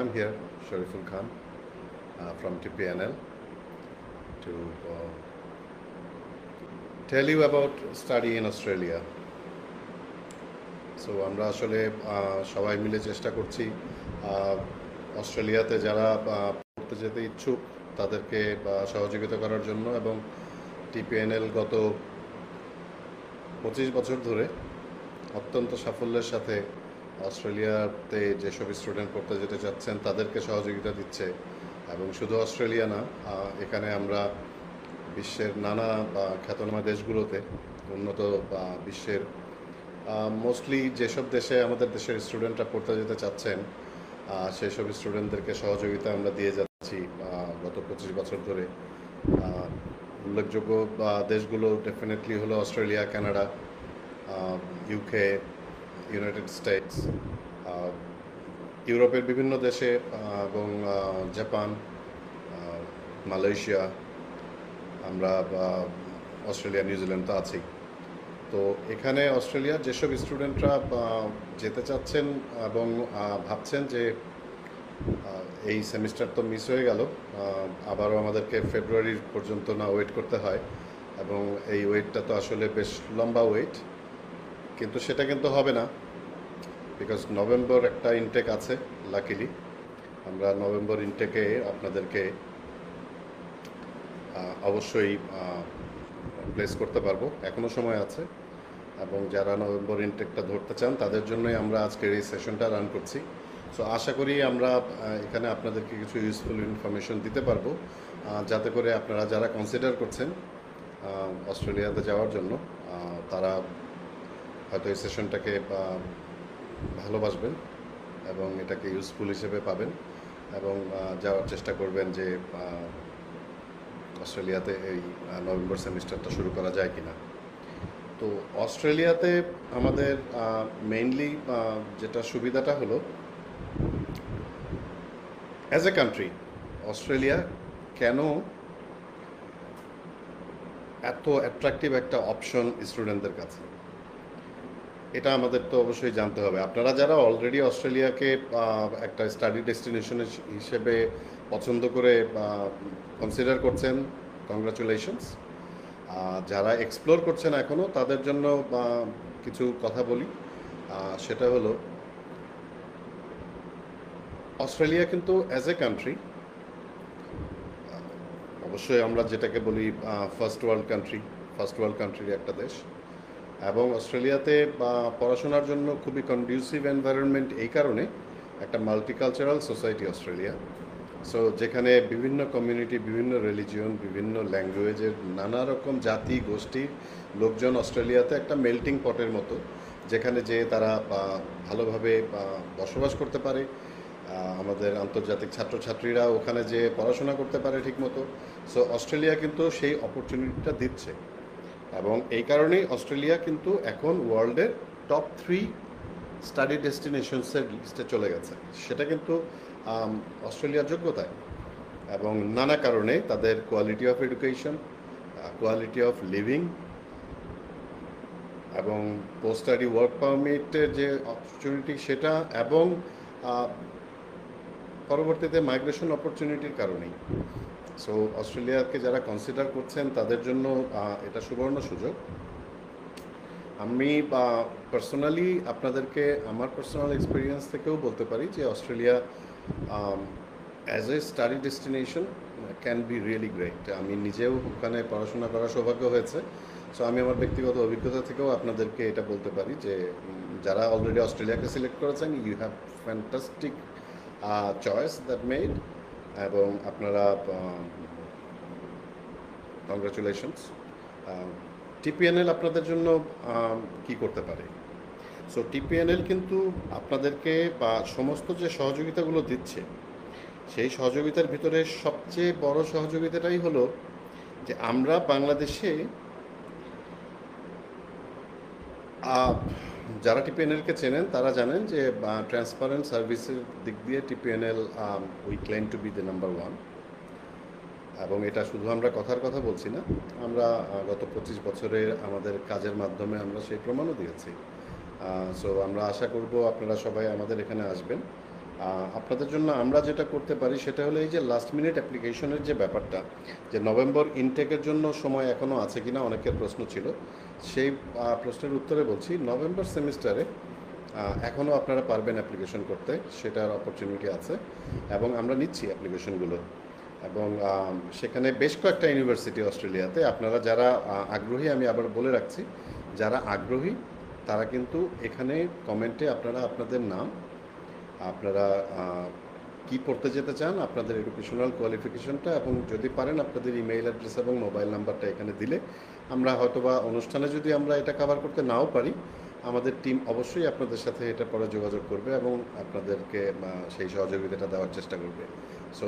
I'm here, Shariful Khan, from TPNL, to tell you about study in Australia. So আমরা আসলে সবাই মিলে চেষ্টা করছি অস্ট্রেলিয়াতে যারা পড়তে যেতে ইচ্ছুক তাদেরকে সহযোগিতা করার জন্য, এবং টিপিএনএল গত 25 বছর ধরে অত্যন্ত সাফল্যের সাথে অস্ট্রেলিয়াতে যেসব স্টুডেন্ট পড়তে যেতে চাচ্ছেন তাদেরকে সহযোগিতা দিচ্ছে। এবং শুধু অস্ট্রেলিয়া না, এখানে আমরা বিশ্বের নানা খ্যাতনামা দেশগুলোতে, উন্নত বিশ্বের মোস্টলি যেসব দেশে আমাদের দেশের স্টুডেন্টরা পড়তে যেতে চাচ্ছেন সেই সব স্টুডেন্টদেরকে সহযোগিতা আমরা দিয়ে যাচ্ছি গত 25 বছর ধরে। উল্লেখযোগ্য দেশগুলো ডেফিনেটলি হলো Australia, Canada, UK, United states, ইউরোপের বিভিন্ন দেশে, এবং জাপান, মালয়েশিয়া, আমরা অস্ট্রেলিয়া, নিউজিল্যান্ড তো আছেই। তো এখানে অস্ট্রেলিয়ার যেসব স্টুডেন্টরা যেতে চাচ্ছেন এবং ভাবছেন যে এই সেমিস্টার তো মিস হয়ে গেল, আবারও আমাদেরকে ফেব্রুয়ারি পর্যন্ত না ওয়েট করতে হয়, এবং এই ওয়েটটা তো আসলে বেশ লম্বা ওয়েট, কিন্তু সেটা কিন্তু হবে না, বিকজ নভেম্বর একটা ইনটেক আছে। লাকিলি আমরা নভেম্বর ইনটেকে আপনাদেরকে অবশ্যই প্লেস করতে পারবো, এখনও সময় আছে। এবং যারা নভেম্বর ইনটেকটা ধরতে চান তাদের জন্যই আমরা আজকের এই সেশনটা রান করছি। সো আশা করি আমরা এখানে আপনাদেরকে কিছু ইউজফুল ইনফরমেশন দিতে পারবো, যাতে করে আপনারা যারা কনসিডার করছেন অস্ট্রেলিয়াতে যাওয়ার জন্য তারা হয়তো এই সেশনটাকে ভালোবাসবেন এবং এটাকে ইউজফুল হিসেবে পাবেন, এবং যাওয়ার চেষ্টা করবেন যে অস্ট্রেলিয়াতে এই নভেম্বর সেমিস্টারটা শুরু করা যায় কিনা। তো অস্ট্রেলিয়াতে আমাদের মেইনলি যেটা সুবিধাটা হলো, অ্যাজ এ কান্ট্রি অস্ট্রেলিয়া কেন এত অ্যাট্রাকটিভ একটা অপশন স্টুডেন্টদের কাছে, এটা আমাদের তো অবশ্যই জানতে হবে। আপনারা যারা অলরেডি অস্ট্রেলিয়াকে একটা স্টাডি ডেস্টিনেশন হিসেবে পছন্দ করে কনসিডার করছেন, কংগ্রাচুলেশনস। যারা এক্সপ্লোর করছেন এখনও, তাদের জন্য কিছু কথা বলি। সেটা হলো, অস্ট্রেলিয়া কিন্তু অ্যাজ এ কান্ট্রি, অবশ্যই আমরা যেটাকে বলি ফার্স্ট ওয়ার্ল্ড কান্ট্রির একটা দেশ, এবং অস্ট্রেলিয়াতে পড়াশোনার জন্য খুবই কন্ডিউসিভ এনভায়রনমেন্ট এই কারণে, একটা মাল্টিকালচারাল সোসাইটি অস্ট্রেলিয়া। সো যেখানে বিভিন্ন কমিউনিটি, বিভিন্ন রিলিজিয়ন, বিভিন্ন ল্যাঙ্গুয়েজের, নানা রকম জাতি গোষ্ঠীর লোকজন অস্ট্রেলিয়াতে একটা মেল্টিং পটের মতো, যেখানে যে তারা ভালোভাবে বসবাস করতে পারে। আমাদের আন্তর্জাতিক ছাত্রছাত্রীরা ওখানে যে পড়াশোনা করতে পারে ঠিকমতো। সো অস্ট্রেলিয়া কিন্তু সেই অপরচুনিটিটা দিচ্ছে, এবং এই কারণেই অস্ট্রেলিয়া কিন্তু এখন ওয়ার্ল্ডের টপ 3 স্টাডি ডেস্টিনেশনসের লিস্টে চলে গেছে। সেটা কিন্তু অস্ট্রেলিয়ার যোগ্যতায়, এবং নানা কারণে তাদের quality of education, quality of living, এবং পোস্ট স্টাডি ওয়ার্ক পারমিটের যে অপরচুনিটি সেটা, এবং পরবর্তীতে মাইগ্রেশন অপরচুনিটির কারণেই। সো অস্ট্রেলিয়াকে যারা কনসিডার করছেন তাদের জন্য এটা সুবর্ণ সুযোগ। আমি পার্সোনালি আপনাদেরকে আমার পার্সোনাল এক্সপিরিয়েন্স থেকেও বলতে পারি যে Australia as a study destination can be really great. আমি নিজেও ওখানে পড়াশোনা করার সৌভাগ্য হয়েছে। সো আমি আমার ব্যক্তিগত অভিজ্ঞতা থেকেও আপনাদেরকে এটা বলতে পারি যে যারা অলরেডি অস্ট্রেলিয়াকে সিলেক্ট করেছেন, you have fantastic choice that made, এবং আপনারা কংগ্রাচুলেশনস। টিপিএনএল আপনাদের জন্য কি করতে পারে? সো টিপিএনএল কিন্তু আপনাদেরকে সমস্ত যে সহযোগিতাগুলো দিচ্ছে, সেই সহযোগিতার ভিতরে সবচেয়ে বড় সহযোগিতাটাই হলো যে আমরা বাংলাদেশে, যারা টিপিএনএলকে চেনেন তারা জানেন যে ট্রান্সপারেন্ট সার্ভিসের দিক দিয়ে TPNL we claim to be the number 1। এবং এটা শুধু আমরা কথার কথা বলছি না, আমরা গত 25 বছরের আমাদের কাজের মাধ্যমে আমরা সেই প্রমাণও দিয়েছি। সো আমরা আশা করব আপনারা সবাই আমাদের এখানে আসবেন আপনাদের জন্য আমরা যেটা করতে পারি সেটা হলো এই যে লাস্ট মিনিট অ্যাপ্লিকেশনের যে ব্যাপারটা, যে নভেম্বর ইনটেকের জন্য সময় এখনও আছে কিনা অনেকের প্রশ্ন ছিল, সেই প্রশ্নের উত্তরে বলছি নভেম্বর সেমিস্টারে এখনও আপনারা পারবেন অ্যাপ্লিকেশন করতে, সেটার অপরচুনিটি আছে এবং আমরা নিচ্ছি অ্যাপ্লিকেশনগুলো। এবং সেখানে বেশ কয়েকটা ইউনিভার্সিটি অস্ট্রেলিয়াতে, আপনারা যারা আগ্রহী, আমি আবার বলে রাখছি, যারা আগ্রহী তারা কিন্তু এখানে কমেন্টে আপনারা আপনাদের নাম, আপনারা কি পড়তে যেতে চান, আপনাদের এডুকেশনাল কোয়ালিফিকেশনটা এবং যদি পারেন আপনাদের ইমেইল অ্যাড্রেস এবং মোবাইল নাম্বারটা এখানে দিলে আমরা হয়তোবা অনুষ্ঠানে যদি আমরা এটা কভার করতে নাও পারি, আমাদের টিম অবশ্যই আপনাদের সাথে এটা পরে যোগাযোগ করবে এবং আপনাদেরকে সেই সহযোগিতাটা দেওয়ার চেষ্টা করবে। সো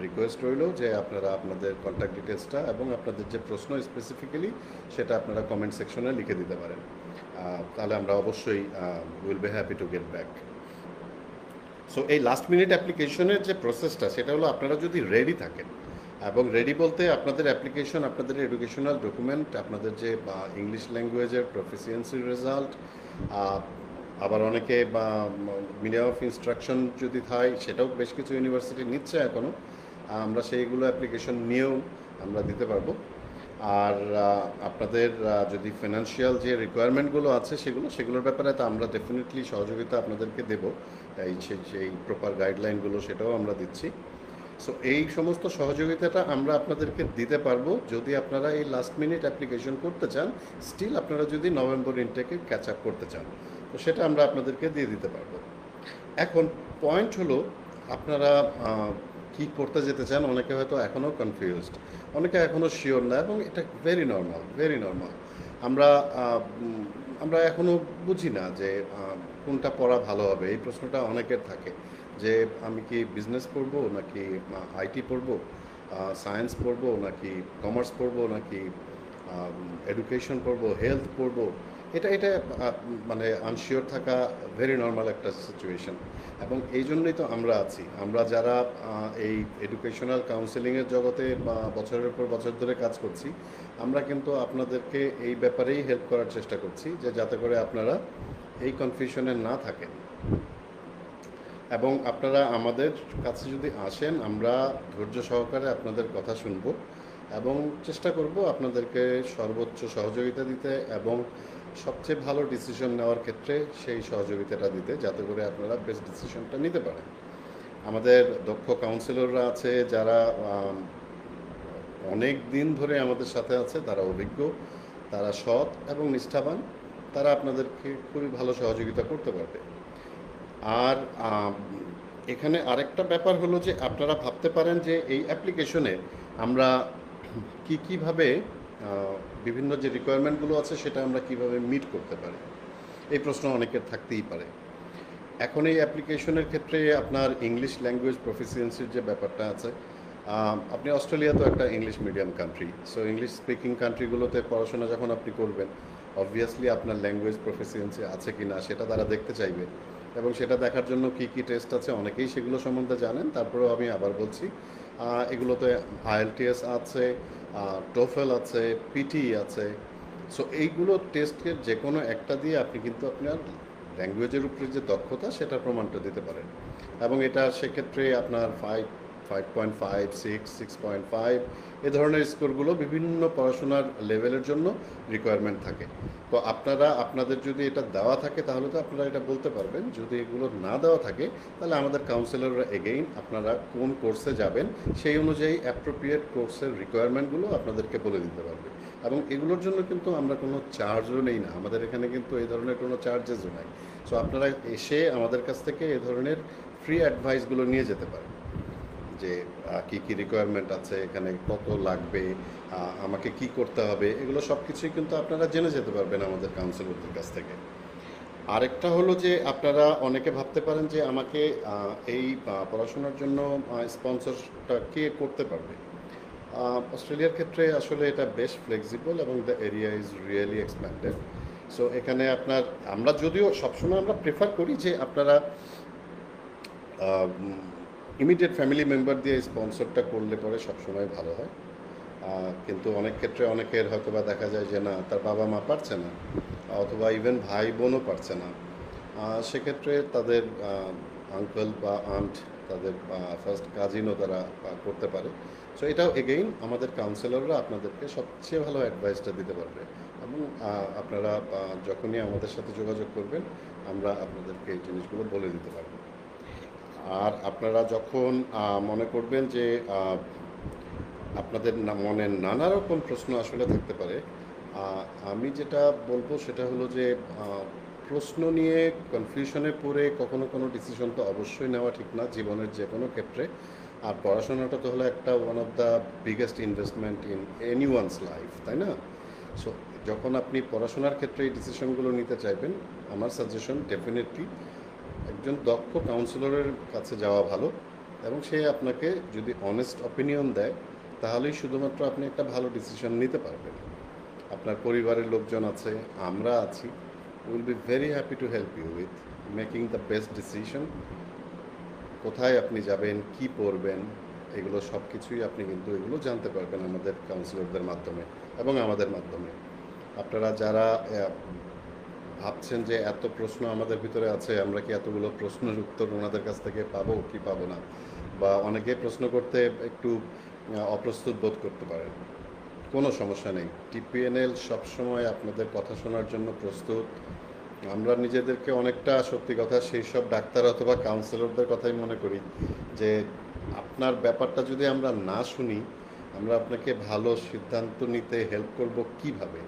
রিকোয়েস্ট রইল যে আপনারা আপনাদের কন্ট্যাক্ট ডিটেলসটা এবং আপনাদের যে প্রশ্ন স্পেসিফিক্যালি সেটা আপনারা কমেন্ট সেকশনে লিখে দিতে পারেন, তাহলে আমরা অবশ্যই will be happy to get back. So এই লাস্ট মিনিট অ্যাপ্লিকেশনের যে প্রসেসটা সেটা হলো আপনারা যদি রেডি থাকেন, এবং রেডি বলতে আপনাদের অ্যাপ্লিকেশন, আপনাদের এডুকেশনাল ডকুমেন্ট, আপনাদের যে ইংলিশ ল্যাঙ্গুয়েজের প্রফিসিয়েন্সির রেজাল্ট, আবার অনেকে বা মিডিয়াম অফ ইনস্ট্রাকশন যদি হয় সেটাও বেশ কিছু ইউনিভার্সিটি নিচ্ছে এখনও, আমরা সেইগুলো অ্যাপ্লিকেশন নিয়েও আমরা দিতে পারবো। আর আপনাদের যদি ফিনান্সিয়াল যে রিকোয়ারমেন্টগুলো আছে সেগুলোর ব্যাপারে তো আমরা ডেফিনেটলি সহযোগিতা আপনাদেরকে দেব, সেই প্রপার গাইডলাইনগুলো সেটাও আমরা দিচ্ছি। সো এই সমস্ত সহযোগিতাটা আমরা আপনাদেরকে দিতে পারবো যদি আপনারা এই লাস্ট মিনিট অ্যাপ্লিকেশন করতে চান, স্টিল আপনারা যদি নভেম্বর ইনটেকে ক্যাচ আপ করতে চান, তো সেটা আমরা আপনাদেরকে দিয়ে দিতে পারবো। এখন পয়েন্ট হলো আপনারা কি করতে যেতে চান, অনেকে হয়তো এখনও কনফিউজড, অনেকে এখনও শিওর না, এবং এটা ভেরি নর্মাল, ভেরি নর্মাল। আমরা আমরা এখনও বুঝি না যে কোনটা পড়া ভালো হবে, এই প্রশ্নটা অনেকের থাকে যে আমি কি বিজনেস পড়বো নাকি আইটি পড়বো, সায়েন্স পড়বো নাকি কমার্স পড়বো নাকি এডুকেশন পড়বো, হেলথ পড়বো। এটা এটা মানে আনশিওর থাকা ভেরি নর্মাল একটা সিচুয়েশন, এবং এই জন্যই তো আমরা আছি। আমরা যারা এই এডুকেশনাল কাউন্সেলিংয়ের জগতে বছরের পর বছর ধরে কাজ করছি, আমরা কিন্তু আপনাদেরকে এই ব্যাপারেই হেল্প করার চেষ্টা করছি যে যাতে করে আপনারা এই কনফিউশনে না থাকেন, এবং আপনারা আমাদের কাছে যদি আসেন আমরা ধৈর্য সহকারে আপনাদের কথা শুনব এবং চেষ্টা করব আপনাদেরকে সর্বোচ্চ সহযোগিতা দিতে এবং সবচেয়ে ভালো ডিসিশন নেওয়ার ক্ষেত্রে সেই সহযোগিতাটা দিতে, যাতে করে আপনারা বেস্ট ডিসিশনটা নিতে পারেন। আমাদের দক্ষ কাউন্সিলররা আছে যারা অনেক দিন ধরে আমাদের সাথে আছে, তারা অভিজ্ঞ, তারা সৎ এবং নিষ্ঠাবান, তারা আপনাদেরকে খুবই ভালো সহযোগিতা করতে পারবে। আর এখানে আরেকটা ব্যাপার হলো যে আপনারা ভাবতে পারেন যে এই অ্যাপ্লিকেশনে আমরা কীভাবে বিভিন্ন যে রিকোয়ারমেন্টগুলো আছে সেটা আমরা কিভাবে মিট করতে পারি, এই প্রশ্ন অনেকের থাকতেই পারে। এখন এই অ্যাপ্লিকেশনের ক্ষেত্রে আপনার ইংলিশ ল্যাঙ্গুয়েজ প্রফিসিয়েন্সির যে ব্যাপারটা আছে, আপনি অস্ট্রেলিয়া তো একটা English medium country, so English speaking কান্ট্রিগুলোতে পড়াশোনা যখন আপনি করবেন, অবভিয়াসলি আপনার ল্যাঙ্গুয়েজ প্রফিসিয়েন্সি আছে কি না সেটা তারা দেখতে চাইবে, এবং সেটা দেখার জন্য কী কী টেস্ট আছে অনেকেই সেগুলো সম্বন্ধে জানেন। তারপরেও আমি আবার বলছি, এগুলোতে আইএলটিএস আছে, টোফেল আছে, পিটি আছে। সো এইগুলো টেস্টের যে কোনো একটা দিয়ে আপনি কিন্তু আপনার ল্যাঙ্গুয়েজের উপরে যে দক্ষতা সেটার প্রমাণটা দিতে পারেন, এবং এটা সেক্ষেত্রে আপনার 5.5, 6.5 এ ধরনের স্কোরগুলো বিভিন্ন পড়াশোনার লেভেলের জন্য রিকোয়ারমেন্ট থাকে। তো আপনারা আপনাদের যদি এটা দেওয়া থাকে তাহলে তো আপনারা এটা বলতে পারবেন, যদি এগুলো না দেওয়া থাকে তাহলে আমাদের কাউন্সিলররা এগেইন আপনারা কোন কোর্সে যাবেন সেই অনুযায়ী অ্যাপ্রোপ্রিয়েট কোর্সের রিকোয়ারমেন্টগুলো আপনাদেরকে বলে দিতে পারবে, এবং এগুলোর জন্য কিন্তু আমরা কোনো চার্জও নেই না, আমাদের এখানে কিন্তু এই ধরনের কোনো চার্জেসও নাই। সো আপনারা এসে আমাদের কাছ থেকে এ ধরনের ফ্রি অ্যাডভাইসগুলো নিয়ে যেতে পারেন যে কী কী রিকোয়ারমেন্ট আছে, এখানে কত লাগবে, আমাকে কি করতে হবে, এগুলো সব কিছুই কিন্তু আপনারা জেনে যেতে পারবেন আমাদের কাউন্সিলরদের কাছ থেকে। আরেকটা হলো যে আপনারা অনেকে ভাবতে পারেন যে আমাকে এই পড়াশোনার জন্য স্পন্সরটা কে করতে পারবে। অস্ট্রেলিয়ার ক্ষেত্রে আসলে এটা বেশ ফ্লেক্সিবল এবং the area is really expanded. So এখানে আপনার, আমরা যদিও সবসময় আমরা প্রেফার করি যে আপনারা ইমিডিয়েট ফ্যামিলি মেম্বার দিয়ে স্পন্সরটা করলে পরে সবসময় ভালো হয়, কিন্তু অনেক ক্ষেত্রে অনেকের হয়তো বা দেখা যায় যে না, তার বাবা মা পারছে না, অথবা ইভেন ভাই বোনও পারছে না, সেক্ষেত্রে তাদের আঙ্কেল বা আন্ট, তাদের ফার্স্ট কাজিনও তারা করতে পারে। সো এটাও এগেইন আমাদের কাউন্সিলররা আপনাদেরকে সবচেয়ে ভালো অ্যাডভাইসটা দিতে পারবে। এবং আপনারা যখনই আমাদের সাথে যোগাযোগ করবেন আমরা আপনাদেরকে এই জিনিসগুলো বলে দিতে পারবো। আর আপনারা যখন মনে করবেন যে আপনাদের মনে নানা রকম প্রশ্ন আসলে থাকতে পারে, আমি যেটা বলবো সেটা হলো যে প্রশ্ন নিয়ে কনফিউশনে পড়ে কখনো কোনো ডিসিশন তো অবশ্যই নেওয়া ঠিক না জীবনের যে কোনো ক্ষেত্রে। আর পড়াশোনাটা তো হলো একটা one of the biggest investment in any one's life, তাই না? সো যখন আপনি পড়াশোনার ক্ষেত্রে এই ডিসিশনগুলো নিতে চাইবেন, আমার সাজেশন ডেফিনেটলি একজন দক্ষ কাউন্সিলরের কাছে যাওয়া ভালো। এবং সে আপনাকে যদি অনেস্ট অপিনিয়ন দেয় তাহলেই শুধুমাত্র আপনি একটা ভালো ডিসিশন নিতে পারবেন। আপনার পরিবারের লোকজন আছে, আমরা আছি, will be very happy to help you with making the best decision. কোথায় আপনি যাবেন, কি পড়বেন, এগুলো সব কিছুই আপনি কিন্তু এগুলো জানতে পারবেন আমাদের কাউন্সিলরদের মাধ্যমে এবং আমাদের মাধ্যমে। আপনারা যারা ভাবছেন যে এত প্রশ্ন আমাদের ভিতরে আছে, আমরা কি এতগুলো প্রশ্নের উত্তর ওনাদের কাছ থেকে পাবো কি পাবো না, বা অনেকে প্রশ্ন করতে একটু অপ্রস্তুত বোধ করতে পারেন, কোনো সমস্যা নেই। টিপিএনএল সবসময় আপনাদের কথা শোনার জন্য প্রস্তুত। আমরা নিজেদেরকে অনেকটা সত্যি কথা সেই সব ডাক্তার অথবা কাউন্সিলরদের কথাই মনে করি যে আপনার ব্যাপারটা যদি আমরা না শুনি, আমরা আপনাকে ভালো সিদ্ধান্ত নিতে হেল্প করব কিভাবে,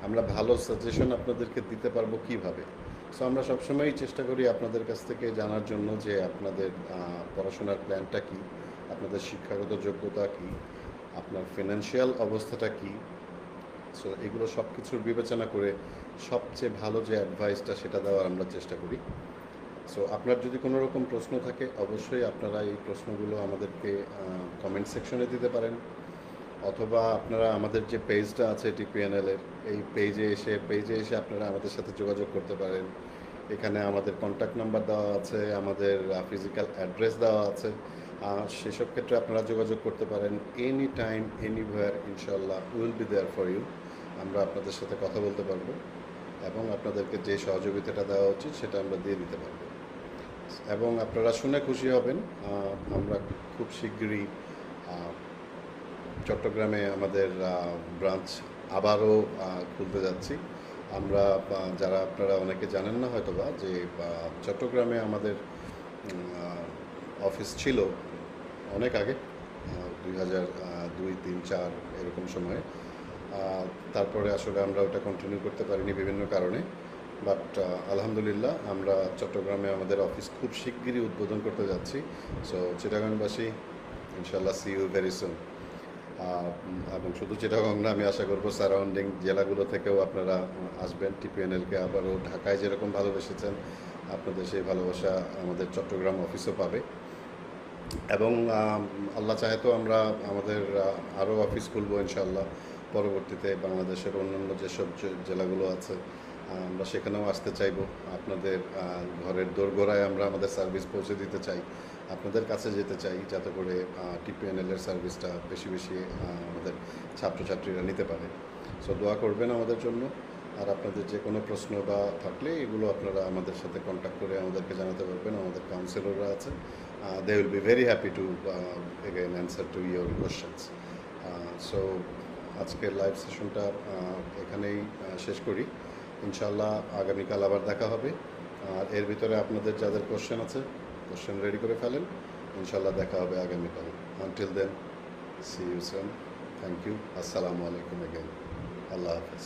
আমরা ভালো সাজেশন আপনাদেরকে দিতে পারবো কিভাবে। সো আমরা সবসময়ই চেষ্টা করি আপনাদের কাছ থেকে জানার জন্য যে আপনাদের পড়াশোনার প্ল্যানটা কী, আপনাদের শিক্ষাগত যোগ্যতা কী, আপনার ফিনান্সিয়াল অবস্থাটা কী। সো এগুলো সব কিছুর বিবেচনা করে সবচেয়ে ভালো যে অ্যাডভাইসটা সেটা দেওয়ার আমরা চেষ্টা করি। সো আপনার যদি কোনো রকম প্রশ্ন থাকে অবশ্যই আপনারা এই প্রশ্নগুলো আমাদেরকে কমেন্ট সেকশনে দিতে পারেন, অথবা আপনারা আমাদের যে পেজটা আছে টিপিএনএলের এই পেজে এসে আপনারা আমাদের সাথে যোগাযোগ করতে পারেন। এখানে আমাদের কন্ট্যাক্ট নাম্বার দেওয়া আছে, আমাদের ফিজিক্যাল অ্যাড্রেস দেওয়া আছে। সেসব ক্ষেত্রে আপনারা যোগাযোগ করতে পারেন এনি টাইম এনিওয়্যার, ইনশাল্লাহ will be there for you. আমরা আপনাদের সাথে কথা বলতে পারবো এবং আপনাদেরকে যে সহযোগিতাটা দেওয়া উচিত সেটা আমরা দিয়ে দিতে পারবো। এবং আপনারা শুনে খুশি হবেন, আমরা খুব শিগগিরই চট্টগ্রামে আমাদের ব্রাঞ্চ আবারও খুলতে যাচ্ছি। আমরা যারা আপনারা অনেকে জানেন না হয়তোবা যে চট্টগ্রামে আমাদের অফিস ছিল অনেক আগে, 2002, 3, 4 এরকম সময়ে। তারপরে আসলে আমরা ওটা কন্টিনিউ করতে পারিনি বিভিন্ন কারণে। বাট আলহামদুলিল্লাহ আমরা চট্টগ্রামে আমাদের অফিস খুব শিগগিরই উদ্বোধন করতে যাচ্ছি। সো চিটাগাংবাসী, ইনশাল্লাহ সি ইউ ভেরি সুন। এবং শুধু চিটাগাং না, আমি আশা করবো সারাউন্ডিং জেলাগুলো থেকেও আপনারা আসবেন। টিপিএনএলকে আবারও ঢাকায় যেরকম ভালোবেসেছেন আপনাদের সেই ভালোবাসা আমাদের চট্টগ্রাম অফিসও পাবে। এবং আল্লাহ চাহে তো আমরা আমাদের আরও অফিস খুলবো ইনশাল্লাহ পরবর্তীতে বাংলাদেশের অন্যান্য যেসব জেলাগুলো আছে আমরা সেখানেও আসতে চাইবো। আপনাদের ঘরের দোরগোড়ায় আমরা আমাদের সার্ভিস পৌঁছে দিতে চাই, আপনাদের কাছে যেতে চাই, যাতে করে টিপিএনএলের সার্ভিসটা বেশি বেশি আমাদের ছাত্রছাত্রীরা নিতে পারে। সো দোয়া করবেন আমাদের জন্য। আর আপনাদের যে কোনো প্রশ্ন বা থাকলে এগুলো আপনারা আমাদের সাথে কন্ট্যাক্ট করে আমাদেরকে জানাতে পারবেন। আমাদের কাউন্সিলররা আছেন, they will be very happy to again answer to your questions. So আজকের লাইভ সেশনটা এখানেই শেষ করি। ইনশাল্লাহ আগামীকাল আবার দেখা হবে। আর এর ভিতরে আপনাদের যাদের কোশ্চেন আছে কোশ্চেন রেডি করে ফেলেন, ইনশাল্লাহ দেখা হবে আগামীকাল। Until then, see you soon. Thank you. আসসালামু আলাইকুম এগেইন। আল্লাহ হাফেজ।